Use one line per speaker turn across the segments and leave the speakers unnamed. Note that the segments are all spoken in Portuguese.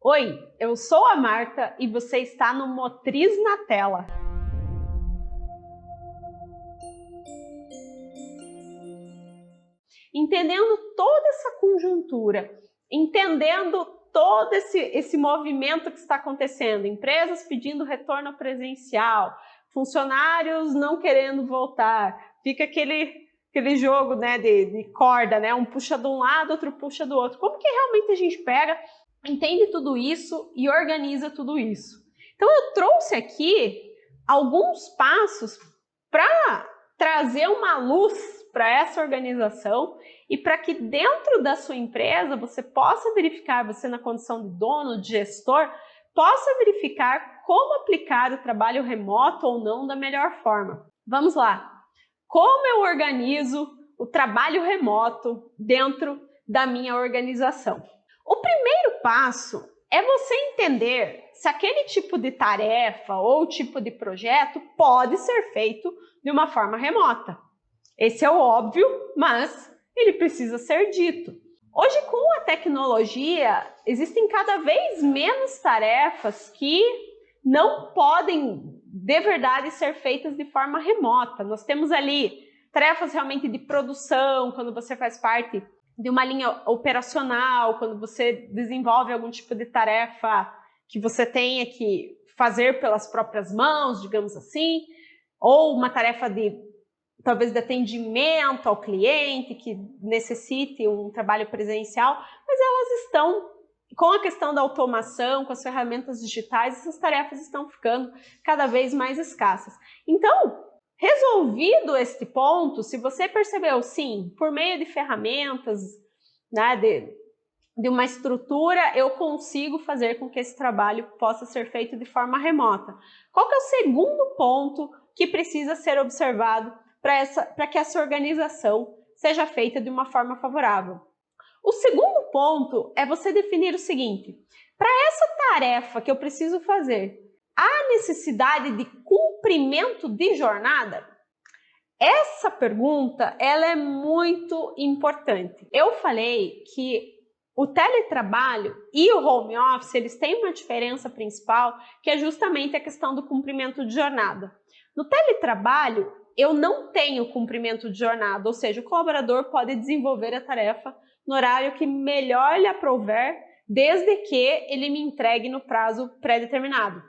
Oi, eu sou a Marta e você está no Motriz na Tela. Entendendo toda essa conjuntura, entendendo todo esse movimento que está acontecendo, empresas pedindo retorno presencial, funcionários não querendo voltar, fica aquele jogo, né, de corda, né? Um puxa de um lado, outro puxa do outro. Como que realmente a gente pega, entende tudo isso e organiza tudo isso? Então eu trouxe aqui alguns passos para trazer uma luz para essa organização e para que dentro da sua empresa você possa verificar, você na condição de dono, de gestor, possa verificar como aplicar o trabalho remoto ou não da melhor forma. Vamos lá! Como eu organizo o trabalho remoto dentro da minha organização? O primeiro passo é você entender se aquele tipo de tarefa ou tipo de projeto pode ser feito de uma forma remota. Esse é o óbvio, mas ele precisa ser dito. Hoje, com a tecnologia, existem cada vez menos tarefas que não podem, de verdade, ser feitas de forma remota. Nós temos ali tarefas realmente de produção, quando você faz parte de uma linha operacional, quando você desenvolve algum tipo de tarefa que você tenha que fazer pelas próprias mãos, digamos assim, ou uma tarefa talvez de atendimento ao cliente, que necessite um trabalho presencial, mas elas estão, com a questão da automação, com as ferramentas digitais, essas tarefas estão ficando cada vez mais escassas. Então, resolvido este ponto, se você percebeu, sim, por meio de ferramentas, né, de uma estrutura, eu consigo fazer com que esse trabalho possa ser feito de forma remota. Qual que é o segundo ponto que precisa ser observado para que essa organização seja feita de uma forma favorável? O segundo ponto é você definir o seguinte: para essa tarefa que eu preciso fazer, há necessidade de cumprimento de jornada? Essa pergunta, ela é muito importante. Eu falei que o teletrabalho e o home office, eles têm uma diferença principal, que é justamente a questão do cumprimento de jornada. No teletrabalho, eu não tenho cumprimento de jornada, ou seja, o colaborador pode desenvolver a tarefa no horário que melhor lhe aprouver, desde que ele me entregue no prazo pré-determinado.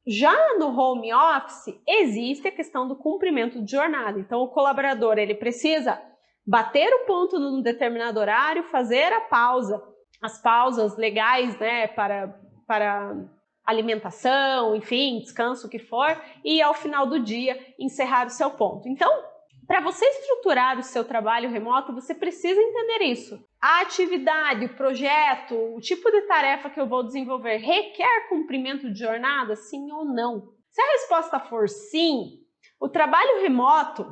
Já no home office, existe a questão do cumprimento de jornada. Então, o colaborador ele precisa bater o ponto num determinado horário, fazer a pausa, as pausas legais, né, para alimentação, enfim, descanso, o que for, e ao final do dia encerrar o seu ponto. Então, para você estruturar o seu trabalho remoto, você precisa entender isso. A atividade, o projeto, o tipo de tarefa que eu vou desenvolver requer cumprimento de jornada, sim ou não? Se a resposta for sim, o trabalho remoto,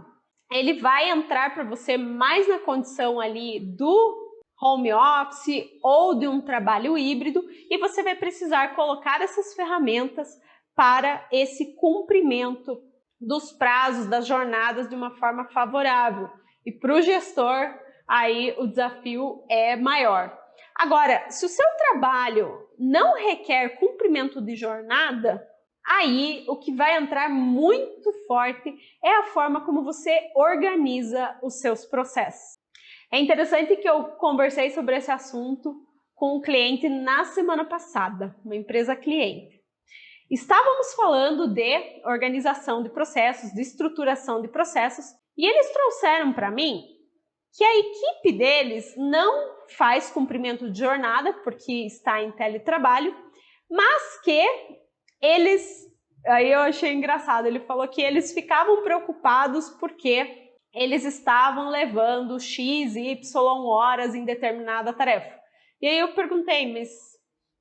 ele vai entrar para você mais na condição ali do home office ou de um trabalho híbrido, e você vai precisar colocar essas ferramentas para esse cumprimento dos prazos, das jornadas de uma forma favorável. E para o gestor, aí o desafio é maior. Agora, se o seu trabalho não requer cumprimento de jornada, aí o que vai entrar muito forte é a forma como você organiza os seus processos. É interessante que eu conversei sobre esse assunto com um cliente na semana passada, uma empresa cliente. Estávamos falando de organização de processos, de estruturação de processos, e eles trouxeram para mim que a equipe deles não faz cumprimento de jornada, porque está em teletrabalho, mas que eles, aí eu achei engraçado, ele falou que eles ficavam preocupados porque eles estavam levando X, Y horas em determinada tarefa. E aí eu perguntei, mas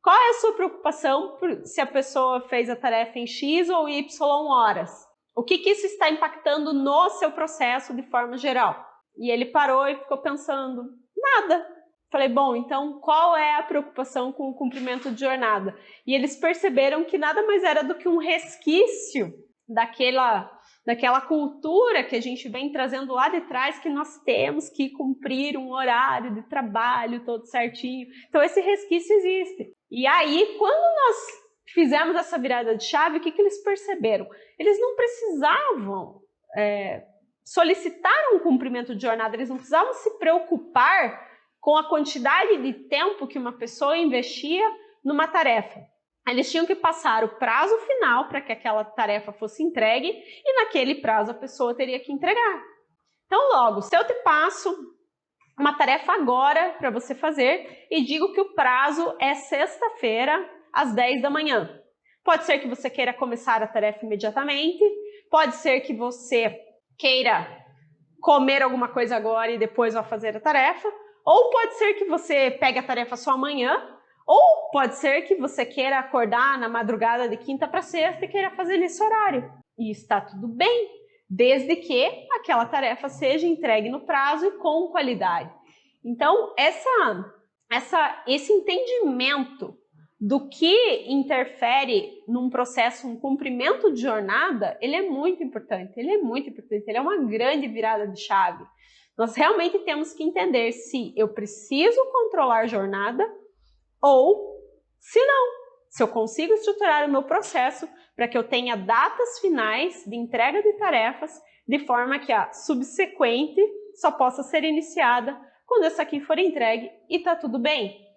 qual é a sua preocupação se a pessoa fez a tarefa em X ou Y horas? O que isso está impactando no seu processo de forma geral? E ele parou e ficou pensando, nada. Falei, bom, então qual é a preocupação com o cumprimento de jornada? E eles perceberam que nada mais era do que um resquício daquela cultura que a gente vem trazendo lá de trás, que nós temos que cumprir um horário de trabalho todo certinho. Então esse resquício existe. E aí, quando nós fizemos essa virada de chave, o que eles perceberam? Eles não precisavam solicitar um cumprimento de jornada, eles não precisavam se preocupar com a quantidade de tempo que uma pessoa investia numa tarefa. Eles tinham que passar o prazo final para que aquela tarefa fosse entregue e naquele prazo a pessoa teria que entregar. Então, logo, se eu te passo uma tarefa agora para você fazer e digo que o prazo é sexta-feira às 10 da manhã. Pode ser que você queira começar a tarefa imediatamente, pode ser que você queira comer alguma coisa agora e depois vá fazer a tarefa, ou pode ser que você pegue a tarefa só amanhã, ou pode ser que você queira acordar na madrugada de quinta para sexta e queira fazer nesse horário. E está tudo bem, desde que aquela tarefa seja entregue no prazo e com qualidade. Então, esse entendimento do que interfere num processo, um cumprimento de jornada, ele é muito importante, ele é uma grande virada de chave. Nós realmente temos que entender se eu preciso controlar a jornada ou se não, se eu consigo estruturar o meu processo para que eu tenha datas finais de entrega de tarefas, de forma que a subsequente só possa ser iniciada quando essa aqui for entregue e tá tudo bem.